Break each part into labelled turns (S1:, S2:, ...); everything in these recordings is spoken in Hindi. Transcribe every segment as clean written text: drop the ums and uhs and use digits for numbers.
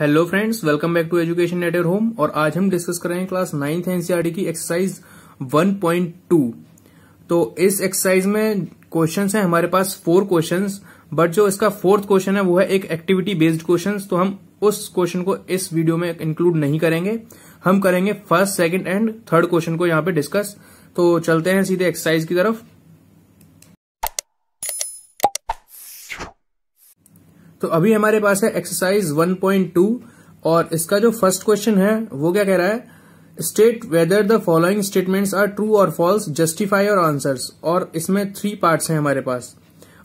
S1: Hello friends, welcome back to education at your home. और आज हम डिस्कस करेंगे क्लास 9th एनसीईआरटी की एक्सरसाइज 1.2। तो इस एक्सरसाइज में क्वेश्चंस हैं हमारे पास 4 क्वेश्चंस, बट जो इसका 4th क्वेश्चन है वो है एक एक्टिविटी बेस्ड क्वेश्चंस। तो हम उस क्वेश्चन को इस वीडियो में इंक्लूड नहीं करेंगे, हम करेंगे first, second and third question को यहाँ पे डिस्कस। तो चलते हैं सीधे एक्सरसाइज की तरफ। तो अभी हमारे पास है एक्सरसाइज 1.2 और इसका जो फर्स्ट क्वेश्चन है वो क्या कह रहा है, state whether the following statements are true और फॉल्स, जस्टिफाई योर आंसर्स। और इसमें 3 पार्ट्स हैं हमारे पास।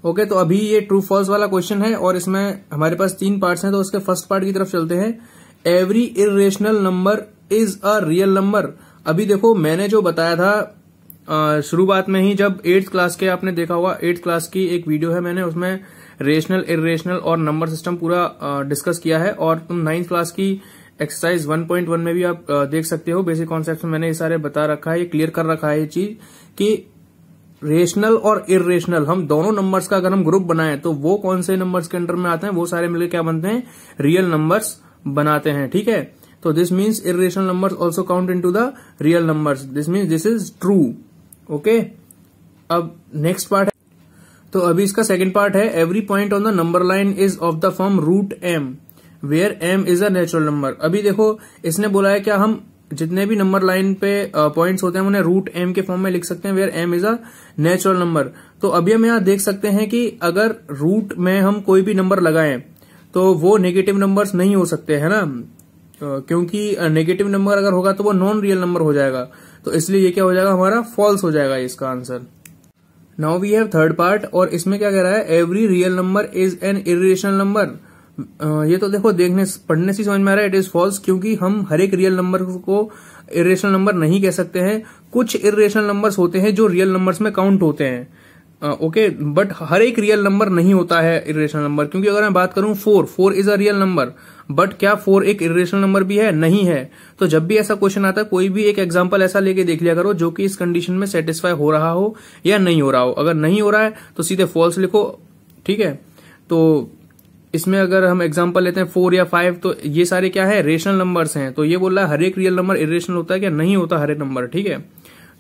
S1: ओके, तो अभी ये ट्रू फॉल्स वाला क्वेश्चन है और इसमें हमारे पास 3 पार्ट्स हैं। तो उसके फर्स्ट पार्ट की तरफ चलते हैं। Every irrational number is a real number. अभी देखो, मैंने जो बताया था शुरुआत में ही, जब 8th क्लास के आपने देखा होगा, 8th क्लास की एक वीडियो है, मैंने उसमें रेशनल, इर्रेशनल और नंबर सिस्टम पूरा डिस्कस किया है। और तुम 9th क्लास की एक्सरसाइज 1.1 में भी आप देख सकते हो। बेसिक कॉन्सेप्ट में मैंने ये सारे बता रखा है, ये क्लियर कर रखा है ये चीज कि रेशनल और इर्रेशनल, हम दोनों नंबर्स का अगर हम ग्रुप बनाएं तो वो कौन से नंबर्स के अंडर में आते हैं, वो सारे मिलकर क्या बनते हैं, रियल नंबर्स बनाते हैं। ठीक है, तो this means irrational numbers also count into the real numbers. This means this is true. Okay, अब नेक्स्ट पार्ट है। तो अभी इसका सेकंड पार्ट है। Every point on the number line is of the form root M where M is a natural number. अभी देखो, इसने बोला है क्या हम जितने भी नंबर लाइन पे पॉइंट्स होते हैं उन्हें रूट एम के फॉर्म में लिख सकते हैं where M is a natural number. तो अभी हम यहाँ देख सकते हैं कि अगर रूट में हम कोई भी नंबर लगाएं तो वो नेगेटिव नंबर्स नहीं हो सकते, है ना, क्योंकि नेगेटिव नंबर अगर होगा तो वो नॉन रियल नंबर हो जाएगा। तो इसलिए ये क्या हो जाएगा, हमारा फॉल्स हो जाएगा इसका answer. Now we have third part और इसमें क्या कह रहा है, every real number is an irrational number. ये तो देखो, पढ़ने से समझ में आ रहा है इट इज फॉल्स, क्योंकि हम हर एक रियल नंबर को इर्रेशनल नंबर नहीं कह सकते हैं। कुछ इर्रेशनल नंबर्स होते हैं जो रियल नंबर्स में काउंट होते हैं। ओके, बट हर एक रियल नंबर नहीं होता है इर्रेशनल नंबर। क्योंकि अगर मैं बात करूं 4 is a real number, but क्या 4 एक इर्रेशनल नंबर भी है? नहीं है। तो जब भी ऐसा क्वेश्चन आता है, कोई भी एक एग्जांपल ऐसा लेके देख लिया करो जो कि इस कंडीशन में सेटिस्फाई हो रहा हो या नहीं हो रहा हो। अगर नहीं हो रहा है तो सीधे फॉल्स लिखो। ठीक है, तो इसमें अगर हम एग्जांपल लेते हैं 4 या 5, तो ये सारे क्या है, रेशनल नंबर्स हैं। तो ये बोल रहा है हर एक रियल नंबर इर्रेशनल होता है क्या? नहीं होता हर एक नंबर। ठीक है,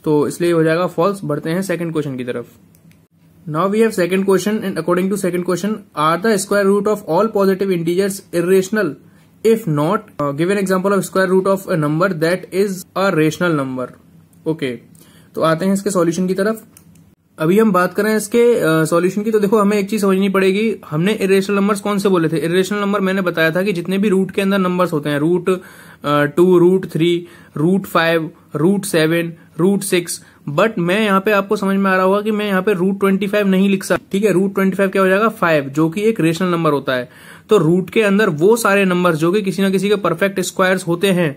S1: तो इसलिए हो जाएगा फॉल्स। बढ़ते हैं सेकंड क्वेश्चन की तरफ। Now we have second question, and according to second question, are the square root of all positive integers irrational? If not, give an example of square root of a number that is a rational number. Okay, तो आते हैं इसके सॉल्यूशन की तरफ। अभी हम बात करें इसके सॉल्यूशन की, तो देखो हमें एक चीज समझनी पड़ेगी। हमने इर्रेशनल नंबर्स कौन से बोले थे? इर्रेशनल नंबर मैंने बताया था कि जितने भी रूट के अंदर नंबर्स होते हैं, root 2, root 3, root 5, root 7, root 6। But मैं यहाँ पे, आपको समझ में आ रहा होगा कि मैं यहाँ पे रूट 25 नहीं लिख सकता। ठीक है, रूट 25 क्या हो जाएगा, 5, जो कि एक रेशनल नंबर होता है। तो रूट के अंदर वो सारे नंबर्स जो कि किसी ना किसी के परफेक्ट स्क्वायर्स होते हैं,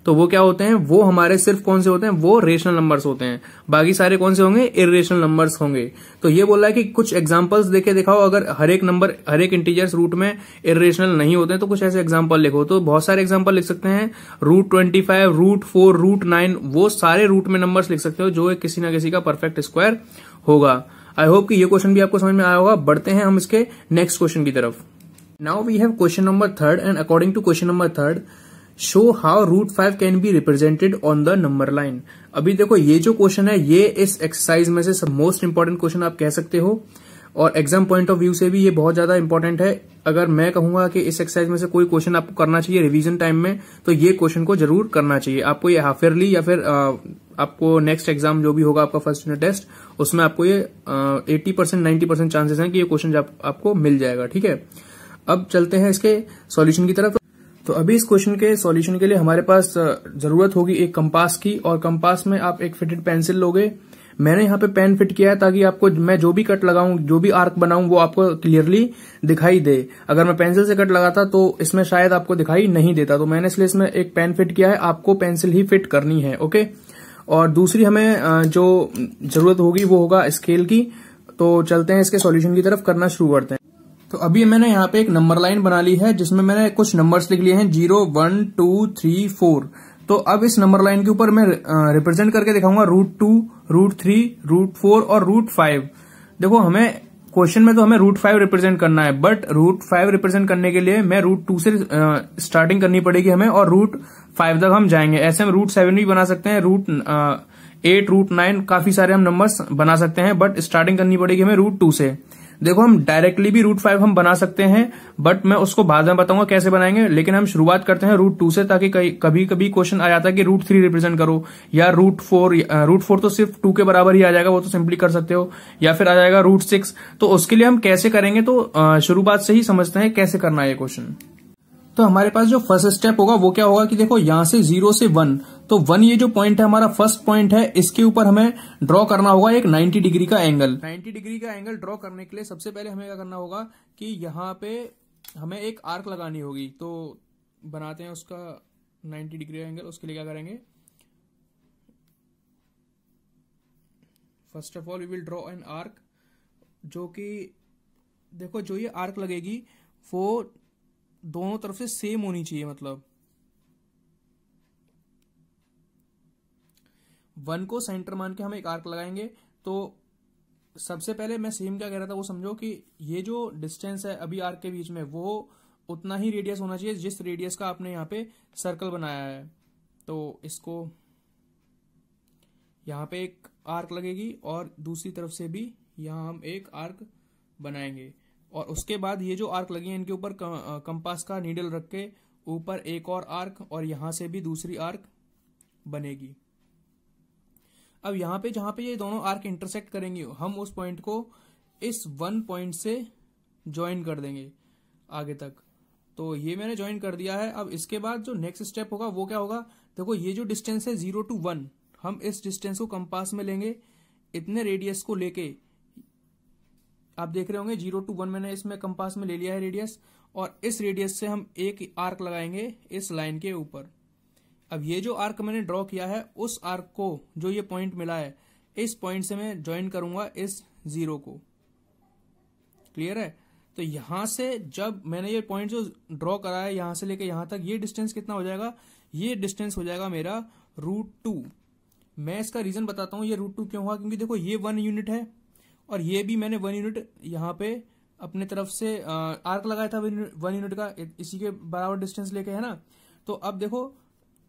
S1: तो वो क्या होते हैं, वो हमारे सिर्फ कौन से होते हैं, वो रेशनल नंबर्स होते हैं। बाकी सारे कौन से होंगे, इर्रेशनल नंबर्स होंगे। तो ये बोल रहा है कि कुछ एग्जांपल्स देके दिखाओ, अगर हर एक नंबर, हर एक इंटीजर्स रूट में इर्रेशनल नहीं होते हैं तो कुछ ऐसे एग्जांपल लिखो। तो बहुत सारे एग्जांपल लिख सकते हैं, रूट 25, रूट 4, रूट 9, वो सारे रूट में नंबर्स लिख सकते हो जो किसी ना किसी का परफेक्ट स्क्वायर होगा। आई होप कि ये क्वेश्चन भी आपको समझ में आया होगा। बढ़ते हैं हम इसके नेक्स्ट क्वेश्चन की तरफ। Now we have question number 3 and according to question number 3, show how root 5 can be represented on the number line. अभी देखो, ये जो क्वेश्चन है ये इस एक्सरसाइज में से मोस्ट इंपॉर्टेंट क्वेश्चन आप कह सकते हो, और एग्जाम पॉइंट ऑफ व्यू से भी ये बहुत ज्यादा इंपॉर्टेंट है। अगर मैं कहूंगा कि इस एक्सरसाइज में से कोई क्वेश्चन आपको करना चाहिए रिवीजन टाइम में, तो ये क्वेश्चन को जरूर करना चाहिए आपको। ये हाफ ईयरली या फिर आपको नेक्स्ट एग्जाम जो भी होगा आपका फर्स्ट यूनिट टेस्ट, उसमें आपको ये 80% 90% चांसेस हैं कि ये क्वेश्चन आपको मिल जाएगा। ठीक है, अब चलते हैं इसके सॉल्यूशन की तरफ। तो अभी इस क्वेश्चन के सॉल्यूशन के लिए हमारे पास जरूरत होगी एक कंपास की, और कंपास में आप एक फिटेड पेंसिल लोगे। मैंने यहाँ पे पेन फिट किया है ताकि आपको, मैं जो भी कट लगाऊं, जो भी आर्क बनाऊं, वो आपको क्लियरली दिखाई दे। अगर मैं पेंसिल से कट लगाता तो इसमें शायद आपको दिखाई नहीं देता, तो मैंने इसलिए इसमें एक पेन फिट किया है। आपको पेंसिल ही फिट करनी है। ओके, और दूसरी हमें जो जरूरत होगी वो होगा स्केल की। तो चलते हैं इसके सॉल्यूशन की तरफ, करना शुरू करते हैं। तो अभी मैंने यहाँ पे एक नंबर लाइन बना ली है जिसमें मैंने कुछ नंबर्स लिख लिए हैं, 0, 1, 2, 3, 4। तो अब इस नंबर लाइन के ऊपर मैं रिप्रेजेंट करके दिखाऊंगा रूट 2, रूट 3, रूट 4 और रूट 5। देखो, हमें क्वेश्चन में तो हमें √5 रिप्रेजेंट करना है, बट √5 रिप्रेजेंट करने के लिए मैं √2 से स्टार्टिंग करनी पड़ेगी हमें, और √5 तक हम जाएंगे। ऐसे हम √7 भी बना सकते हैं, √8, √9 काफी सारे हम नंबर्स बना सकते हैं, बट स्टार्टिंग करनी पड़ेगी हमें √2 से। देखो हम डायरेक्टली भी √5 हम बना सकते हैं, बट मैं उसको बाद में बताऊंगा कैसे बनाएंगे, लेकिन हम शुरुआत करते हैं √2 से, ताकि कभी कभी क्वेश्चन आ जाता है कि √3 रिप्रेजेंट करो, या √4 तो सिर्फ 2 के बराबर ही आ जाएगा, वो तो सिंपली कर सकते हो, या फिर आ जाएगा √6। तो उसके लिए हम कैसे करेंगे, तो शुरुआत से ही समझते हैं कैसे करना है ये क्वेश्चन। तो हमारे पास जो फर्स्ट स्टेप होगा वो क्या होगा कि देखो यहां से 0 से 1, तो 1 ये जो पॉइंट है हमारा फर्स्ट पॉइंट है, इसके ऊपर हमें ड्रॉ करना होगा एक 90 डिग्री का एंगल। 90 डिग्री का एंगल ड्रॉ करने के लिए सबसे पहले हमें क्या करना होगा कि यहाँ पे हमें एक आर्क लगानी होगी। तो बनाते हैं उसका 90 डिग्री का एंगल। उसके लिए क्या करेंगे, first of all we will draw an arc, जो कि देखो जो ये आर्क लगेगी वो दोनों तरफ से सेम होनी चाहिए, मतलब 1 को सेंटर मान के हम एक आर्क लगाएंगे। तो सबसे पहले मैं सेम क्या कह रहा था वो समझो कि ये जो डिस्टेंस है अभी आर्क के बीच में, वो उतना ही रेडियस होना चाहिए जिस रेडियस का आपने यहाँ पे सर्कल बनाया है। तो इसको यहाँ पे एक आर्क लगेगी और दूसरी तरफ से भी यहाँ हम एक आर्क बनाएंगे, और उसके बाद ये जो आर्क लगी है इनके ऊपर कंपास का नीडल रख के ऊपर एक और आर्क, और यहां से भी दूसरी आर्क बनेगी। अब यहाँ पे जहां पे ये दोनों आर्क इंटरसेक्ट करेंगे, हम उस पॉइंट को इस 1 पॉइंट से ज्वाइन कर देंगे आगे तक। तो ये मैंने ज्वाइन कर दिया है। अब इसके बाद जो नेक्स्ट स्टेप होगा वो क्या होगा, देखो ये जो डिस्टेंस है 0 to 1, हम इस डिस्टेंस को कंपास में लेंगे, इतने रेडियस को लेके, आप देख रहे होंगे 0 to 1 मैंने इसमें कंपास में ले लिया है रेडियस, और इस रेडियस से हम एक आर्क लगाएंगे इस लाइन के ऊपर। अब ये जो आर्क मैंने ड्रॉ किया है, उस आर्क को जो ये पॉइंट मिला है, इस पॉइंट से मैं ज्वाइन करूंगा इस 0 को। क्लियर है? तो यहां से जब मैंने ये पॉइंट जो ड्रॉ करा है यहां से लेके यहां तक, ये डिस्टेंस कितना हो जाएगा, ये डिस्टेंस हो जाएगा मेरा √2। मैं इसका रीजन बताता हूं ये √2 क्यों हुआ, क्योंकि देखो ये 1 यूनिट है और ये भी मैंने 1 यूनिट यहाँ पे अपने तरफ से आर्क लगाया था 1 यूनिट का, इसी के बराबर डिस्टेंस लेके, है ना। तो अब देखो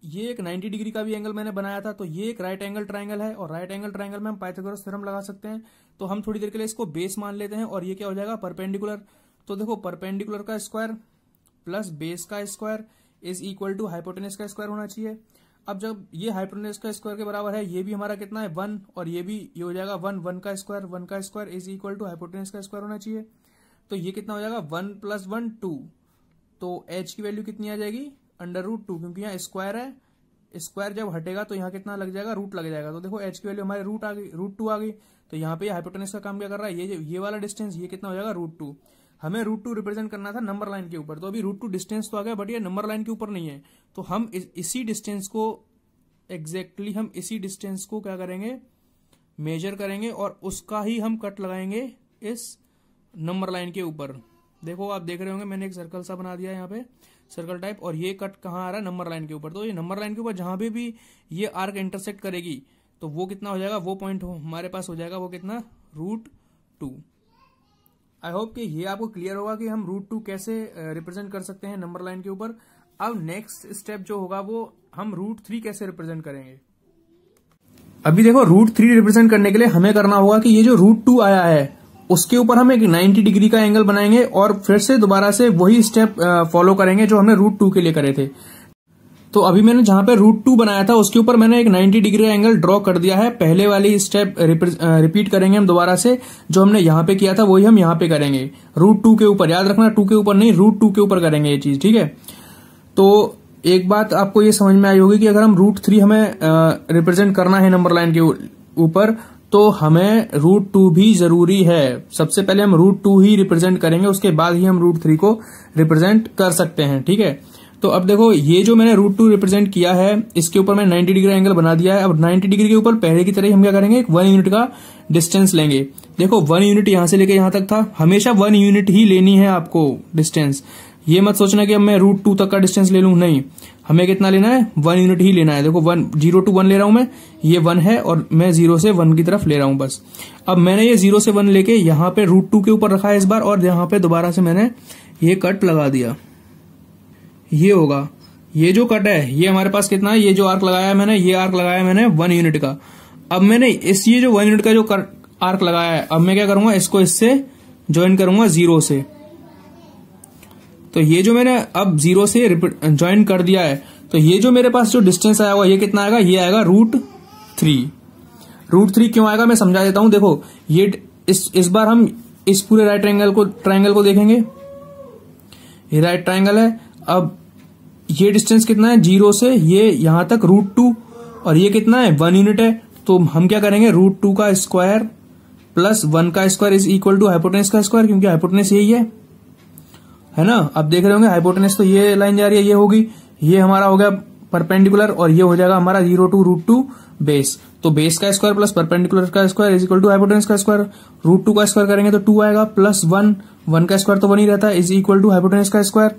S1: ये एक 90 डिग्री का भी एंगल मैंने बनाया था, तो ये एक राइट एंगल ट्राइंगल है, और राइट एंगल ट्राइंगल में हम पाइथागोरस थ्योरम लगा सकते हैं। तो हम थोड़ी देर के लिए इसको बेस मान लेते हैं, और ये क्या हो जाएगा, परपेंडिकुलर। तो देखो परपेंडिकुलर का स्क्वायर प्लस बेस का square is equal to hypotenuse का स्क्वायर होना चाहिए। अब जब ये हाइपोटेनस का स्क्वायर के बराबर है, ये भी हमारा कितना है 1, और ये भी ये हो जाएगा 1 का square is equal to hypotenuse का स्क्वायर होना चाहिए। तो ये कितना हो जाएगा 1 + 1 2। तो h की वैल्यू कितनी आ जाएगी, √2, क्योंकि यहाँ स्क्वायर है, स्क्वायर जब हटेगा तो यहाँ कितना लग जाएगा, रूट लग जाएगा। तो देखो h की वैल्यू हमारे √2 आ गई। तो यहाँ पे हाइपोटेनस का काम क्या कर रहा है, ये वाला डिस्टेंस ये कितना हो जाएगा √2। हमें √2 रिप्रेजेंट करना था नंबर लाइन के ऊपर, तो अभी √2 डिस्टेंस तो आ गया, बट ये नंबर लाइन के ऊपर नहीं है। तो हम इसी डिस्टेंस को एग्जैक्टली हम इसी डिस्टेंस को क्या करेंगे, मेजर करेंगे, और उसका ही हम कट लगाएंगे इस नंबर लाइन के ऊपर। देखो आप देख रहे होंगे मैंने एक सर्कल सा बना दिया है यहाँ पे, सर्कल टाइप, और ये कट कहाँ आ रहा है, नंबर लाइन के ऊपर। तो ये नंबर लाइन के ऊपर जहां पे भी ये आर्क इंटरसेक्ट करेगी, तो वो कितना हो जाएगा, वो पॉइंट हमारे पास हो जाएगा वो कितना, √2। आई होप कि ये आपको क्लियर होगा कि हम √2 कैसे रिप्रेजेंट कर सकते हैं नंबर लाइन के ऊपर। अब नेक्स्ट स्टेप जो होगा वो हम √3 कैसे रिप्रेजेंट करेंगे। अभी देखो √3 रिप्रेजेंट करने के लिए हमें करना होगा कि ये जो √2 आया है उसके ऊपर हम एक 90 डिग्री का एंगल बनाएंगे, और फिर से दोबारा से वही स्टेप फॉलो करेंगे जो हमने √2 के लिए करे थे। तो अभी मैंने जहां पे √2 बनाया था उसके ऊपर मैंने एक 90 डिग्री एंगल ड्रॉ कर दिया है। पहले वाली स्टेप रिपीट करेंगे हम दोबारा से, जो हमने यहाँ पे किया था वही हम यहाँ पे करेंगे, √2 के ऊपर। याद रखना 2 के ऊपर नहीं, √2 के ऊपर करेंगे ये चीज, ठीक है। तो एक बात आपको ये समझ में आई होगी कि अगर हम √3 हमें रिप्रेजेंट करना है नंबर लाइन के ऊपर, तो हमें √2 भी जरूरी है। सबसे पहले हम √2 ही रिप्रेजेंट करेंगे, उसके बाद ही हम √3 को रिप्रेजेंट कर सकते हैं, ठीक है। तो अब देखो ये जो मैंने √2 रिप्रेजेंट किया है, इसके ऊपर मैं 90 डिग्री एंगल बना दिया है। अब 90 डिग्री के ऊपर पहले की तरह हम क्या करेंगे, एक 1 यूनिट का डिस्टेंस लेंगे। देखो 1 यूनिट यहां से लेके यहां तक था, हमेशा 1 यूनिट ही लेनी है आपको डिस्टेंस। ये मत सोचना कि अब मैं √2 तक का डिस्टेंस ले लूं, नहीं, हमें कितना लेना है, 1 यूनिट ही लेना है। देखो 0 to 1 ले रहा हूं मैं, ये 1 है और मैं 0 से 1 की तरफ ले रहा हूं बस। अब मैंने ये 0 से 1 लेके यहाँ पे √2 के ऊपर रखा है इस बार, और यहाँ पे दोबारा से मैंने ये कट लगा दिया। ये होगा, ये जो कट है ये हमारे पास कितना है, ये जो आर्क लगाया है मैंने, ये आर्क लगाया है मैंने 1 यूनिट का। अब मैंने ये जो 1 यूनिट का जो आर्क लगाया है, अब मैं क्या करूंगा, इसको इससे ज्वाइन करूंगा 0 से। तो ये जो मैंने अब 0 से ज्वाइन कर दिया है, तो ये जो मेरे पास जो डिस्टेंस आया हुआ ये कितना आएगा, ये आएगा √3। √3 क्यों आएगा मैं समझा देता हूं। देखो ये इस बार हम इस पूरे राइट ट्रायंगल को देखेंगे। ये राइट ट्रायंगल है। अब ये डिस्टेंस कितना है 0 से ये यहां तक √2, और ये कितना है 1 यूनिट है। तो हम क्या करेंगे, √2 का स्क्वायर प्लस 1 का square is equal to hypotenuse का स्क्वायर, क्योंकि हाइपोटेनस यही है ना। अब देख रहे होंगे हाइपोटेनस तो ये लाइन जा रही है, ये होगी, ये हमारा हो गया परपेंडिकुलर, और ये हो जाएगा हमारा 0 to √2 बेस। तो बेस का स्क्वायर प्लस परपेंडिकुलर का square is equal to hypotenuse का स्क्वायर। √2 का स्क्वायर करेंगे तो 2 आएगा, प्लस 1 का स्क्वायर तो 1 ही रहता है, इज इक्वल टू हाइपोटेनस का स्क्वायर।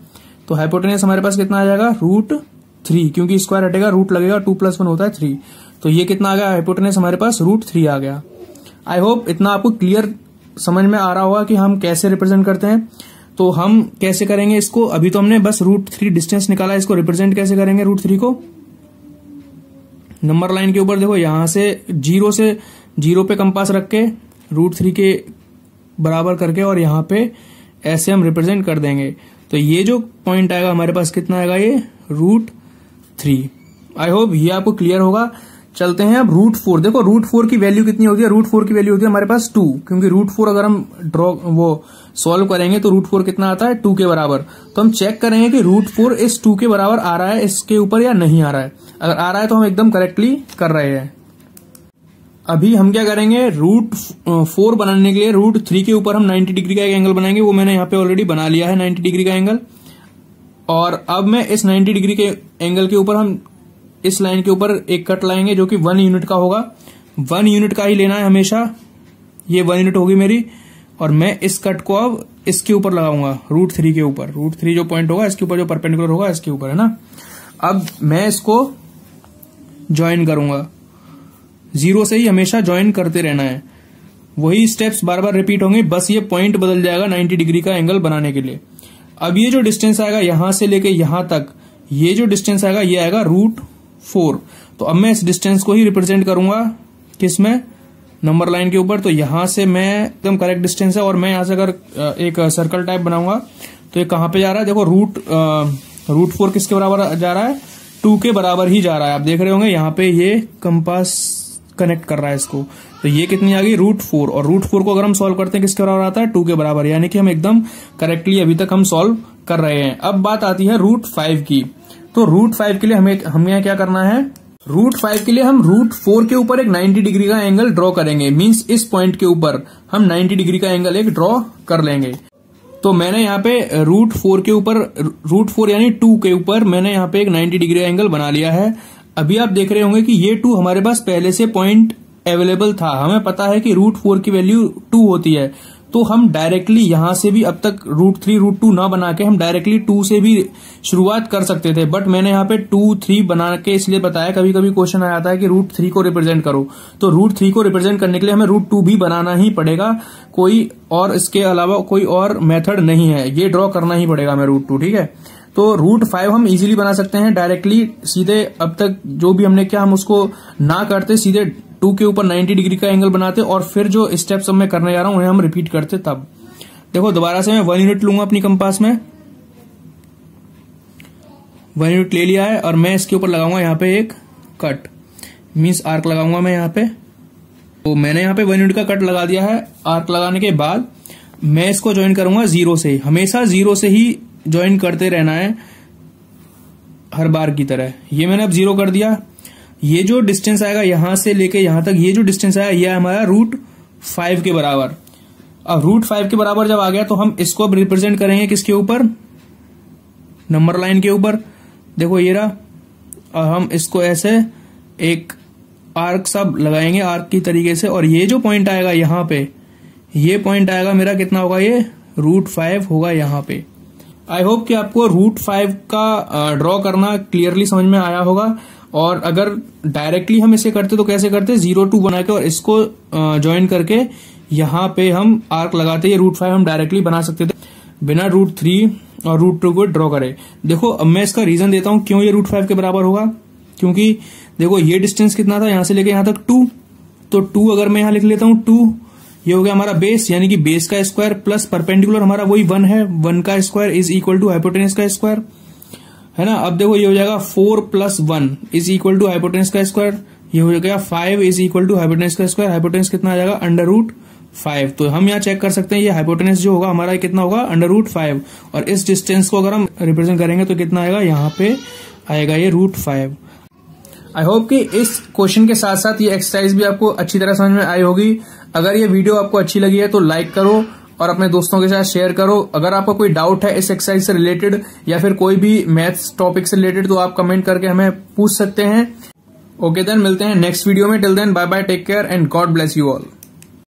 S1: तो हाइपोटेनस हमारे पास कितना आ जाएगा, √3, क्योंकि स्क्वायर हटेगा, रूट लगेगा, 2 + 1 होता है 3। तो ये कितना आ गया, हाइपोटेनस हमारे पास √3 आ गया। आई होप इतना आपको क्लियर समझ में आ रहा होगा कि हम कैसे रिप्रेजेंट करते हैं। तो हम कैसे करेंगे इसको, अभी तो हमने बस √3 डिस्टेंस निकाला, इसको रिप्रेजेंट कैसे करेंगे √3 को। नंबर लाइन के ऊपर देखो, यहां से 0 पे कंपास रख के √3 के बराबर करके, और यहां पे ऐसे हम रिप्रेजेंट कर देंगे। तो ये जो पॉइंट आएगा हमारे पास कितना आएगा, ये √3। आई होप ये आपको क्लियर होगा। चलते हैं अब √4। देखो √4 की वैल्यू कितनी होती है, √4 की वैल्यू होती है हमारे पास 2, क्योंकि √4 अगर हम सॉल्व करेंगे तो √4 कितना आता है, 2 के बराबर। तो हम चेक करेंगे कि √4 इस 2 के बराबर आ रहा है इसके ऊपर या नहीं आ रहा है। अगर आ रहा है तो हम एकदम करेक्टली कर रहे हैं। अभी हम क्या करेंगे, √4 बनाने के लिए √3 के ऊपर हम 90 डिग्री का एक एंगल बनाएंगे। वो मैंने यहाँ पे ऑलरेडी बना लिया है 90 डिग्री का एंगल। और अब मैं इस 90 डिग्री के एंगल के ऊपर हम इस लाइन के ऊपर एक कट लाएंगे जो कि 1 यूनिट का होगा। 1 यूनिट का ही लेना है हमेशा, ये 1 यूनिट होगी मेरी। और मैं इस कट को अब इसके ऊपर लगाऊंगा, √3 के ऊपर। √3 जो पॉइंट होगा इसके ऊपर, जो परपेंडिकुलर होगा इसके ऊपर, है ना। अब मैं इसको ज्वाइन करूंगा, 0 से ही हमेशा ज्वाइन करते रहना है। वही स्टेप्स बार बार रिपीट होंगे, बस ये पॉइंट बदल जाएगा 90 डिग्री का एंगल बनाने के लिए। अब ये जो डिस्टेंस आएगा यहां से लेके यहां तक, ये जो डिस्टेंस आएगा ये आएगा √4। तो अब मैं इस डिस्टेंस को ही रिप्रेजेंट करूंगा किसमें, नंबर लाइन के ऊपर। तो यहां से मैं एकदम करेक्ट डिस्टेंस है, और मैं यहां से अगर एक सर्कल टाइप बनाऊंगा तो ये कहां पे जा रहा है, देखो √4 किसके बराबर जा रहा है, 2 के बराबर ही जा रहा है। आप देख रहे होंगे यहाँ पे ये कंपास कनेक्ट कर रहा है इसको। तो ये कितनी आ गई, √4। और √4 को अगर हम सॉल्व करते हैं किसके बराबर आता है, 2 के बराबर, यानी कि हम एकदम करेक्टली अभी तक हम सॉल्व कर रहे हैं। अब बात आती है √5 की। तो √5 के लिए हमें यहाँ क्या करना है, √5 के लिए हम √4 के ऊपर एक 90 डिग्री का एंगल ड्रॉ करेंगे। मींस इस पॉइंट के ऊपर हम 90 डिग्री का एंगल एक ड्रॉ कर लेंगे। तो मैंने यहाँ पे √4 के ऊपर, √4 यानी 2 के ऊपर मैंने यहाँ पे एक 90 डिग्री एंगल बना लिया है। अभी आप देख रहे होंगे कि ये 2 हमारे पास पहले से पॉइंट अवेलेबल था। हमें पता है कि √4 की वैल्यू 2 होती है। तो हम डायरेक्टली यहां से भी अब तक √3 √2 ना बना के हम डायरेक्टली 2 से भी शुरुआत कर सकते थे, बट मैंने यहाँ पे 2 3 बना के इसलिए बताया। कभी कभी क्वेश्चन आ जाता है कि √3 को रिप्रेजेंट करो, तो √3 को रिप्रेजेंट करने के लिए हमें √2 भी बनाना ही पड़ेगा। कोई और इसके अलावा कोई और मेथड नहीं है, ये ड्रॉ करना ही पड़ेगा हमें √2, ठीक है। तो √5 हम इजीली बना सकते हैं डायरेक्टली सीधे। अब तक जो भी हमने किया हम उसको ना करते, सीधे 2 के ऊपर 90 डिग्री का एंगल बनाते, और फिर जो स्टेप्स मैं करने जा रहा हूं उन्हें हम रिपीट करते। तब देखो दोबारा से मैं 1 यूनिट लूंगा अपनी कंपास में, 1 यूनिट ले लिया है, और मैं इसके ऊपर लगाऊंगा यहाँ पे एक कट, मींस आर्क लगाऊंगा मैं यहाँ पे। तो मैंने यहाँ पे 1 यूनिट का कट लगा दिया है। आर्क लगाने के बाद मैं इसको ज्वाइन करूंगा 0 से। हमेशा 0 से ही ज्वाइन करते रहना है हर बार की तरह। ये मैंने अब 0 कर दिया। ये जो डिस्टेंस आएगा यहां से लेके यहां तक, ये जो डिस्टेंस आया ये हमारा √5 के बराबर। अब √5 के बराबर जब आ गया तो हम इसको अब रिप्रेजेंट करेंगे किसके ऊपर, नंबर लाइन के ऊपर। देखो ये रहा, और हम इसको ऐसे एक आर्क सब लगाएंगे आर्क की तरीके से। और ये जो पॉइंट आएगा यहाँ पे, ये पॉइंट आएगा मेरा कितना होगा, ये √5 होगा यहाँ पे। आई होप कि आपको रूट 5 का ड्रॉ करना क्लियरली समझ में आया होगा। और अगर डायरेक्टली हम इसे करते तो कैसे करते, 0 to 1 बना के और इसको ज्वाइन करके यहाँ पे हम आर्क लगाते, ये रूट 5 हम डायरेक्टली बना सकते थे बिना रूट 3 और रूट 2 को ड्रॉ करे। देखो अब मैं इसका रीजन देता हूं क्यों ये रूट 5 के बराबर होगा। क्योंकि देखो ये डिस्टेंस कितना था, यहां से लेके यहां तक 2, तो 2 अगर मैं यहां लिख लेता हूं 2, ये हो गया हमारा बेस, यानी कि बेस का स्क्वायर प्लस परपेंडिकुलर हमारा वही 1 है, 1 का square is equal to hypotenuse का स्क्वायर, है ना। अब देखो ये हो जाएगा 4 + 1 इज इक्वल टू हाइपोटेनस का स्क्वायर, ये हो गया 5 इज इक्वल टू हाइपोटेनस का स्क्वायर, हाइपोटेनस कितना आ जाएगा √5। तो हम यहाँ चेक कर सकते हैं ये हाइपोटेनस जो होगा हमारा कितना होगा √5, और इस डिस्टेंस को अगर हम रिप्रेजेंट करेंगे तो कितना आएगा, यहाँ पे आएगा ये √5। आई होप कि इस क्वेश्चन के साथ साथ ये एक्सरसाइज भी आपको अच्छी तरह समझ में आई होगी। अगर ये वीडियो आपको अच्छी लगी है तो लाइक करो और अपने दोस्तों के साथ शेयर करो। अगर आपको कोई डाउट है इस एक्सरसाइज से रिलेटेड या फिर कोई भी मैथ्स टॉपिक से रिलेटेड तो आप कमेंट करके हमें पूछ सकते हैं। ओके देन, मिलते हैं नेक्स्ट वीडियो में। Till then bye bye, take care and God bless you all.